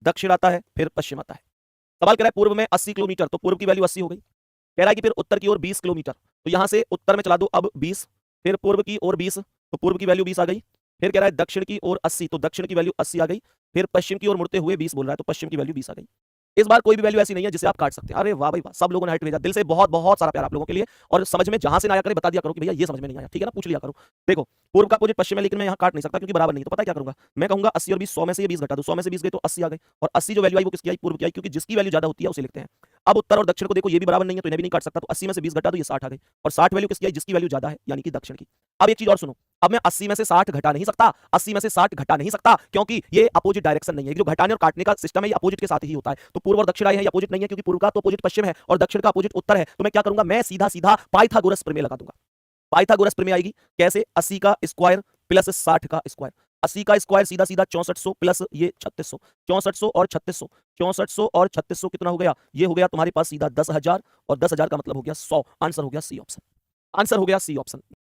दक्षिण आता है, फिर पश्चिम आता है। सवाल कह रहा है पूर्व में 80 किलोमीटर, तो पूर्व की वैल्यू 80 हो गई। कह रहा है कि फिर उत्तर की ओर 20 किलोमीटर, तो यहां से उत्तर में चला दो अब 20, फिर पूर्व की ओर 20, तो पूर्व की वैल्यू 20 आ गई। फिर कह रहा है दक्षिण की ओर 80, तो दक्षिण की वैल्यू 80 आ गई। फिर पश्चिम की ओर मुड़ते हुए 20 बोल रहा है, तो पश्चिम की वैल्यू 20 आ गई। इस बार कोई भी वैल्यू ऐसी नहीं है जिसे आप काट सकते हैं। अरे वाह भाई वाह, सब लोगों ने हाइट भेजा, दिल से बहुत बहुत सारा प्यार आप लोगों के लिए। और समझ में जहां से ना आया करे बता दिया करो कि भैया ये समझ में नहीं आया, ठीक है ना, पूछ लिया करो। देखो पूर्व का अपोजिट पश्चिम है, लेकिन मैं यहाँ काट नहीं सकता क्योंकि बराबर नहीं, तो पता है क्या करूंगा, मैं कहूंगा 80 और 20, 100 में से ये 20 घटा दो, 100 में से 20 गए तो 80 आ गए, और 80 जो वैल्यू आई वो किसकी आई, पूर्व की आई, क्योंकि जिसकी वैल्यू ज्यादा होती है उसे लिखते हैं। अब उत्तर और दक्षिण को देखो, ये भी बराबर नहीं है तो इन्हें भी नहीं काट सकता, तो 80 में से 20 घटा दो, ये 60 आ गए, और 60 वैल्यू किसकी आई, जिसकी वैल्यू ज्यादा है, यानी कि दक्षिण की। अब एक चीज और सुनो, अब मैं 80 में से 60 घटा नहीं सकता, 80 में से 60 घटा नहीं सकता, क्योंकि ये अपोजिट डायरेक्शन नहीं है। जो घटाने और काटने का सिस्टम है ये अपोजिट के साथ ही होता है। तो पूर्व और दक्षिण आए हैं, ये अपोजिट नहीं है, क्योंकि पूर्व का तो अपोजिट पश्चिम है और दक्षिण का अपोजिट उत्तर है। तो मैं क्या करूंगा, मैं सीधा सीधा पाइथागोरस प्रमेय लगा दूंगा। पाइथागोरस प्रमेय आएगी कैसे, 80 का स्क्वायर प्लस 60 का स्क्वायर। 80 का स्क्वायर सीधा सीधा 6400 प्लस ये 3600, 6400 और 3600, 6400 और 3600 कितना हो गया, ये हो गया तुम्हारे पास सीधा 10,000, और 10,000 का मतलब हो गया 100। आंसर हो गया सी ऑप्शन, आंसर हो गया सी ऑप्शन।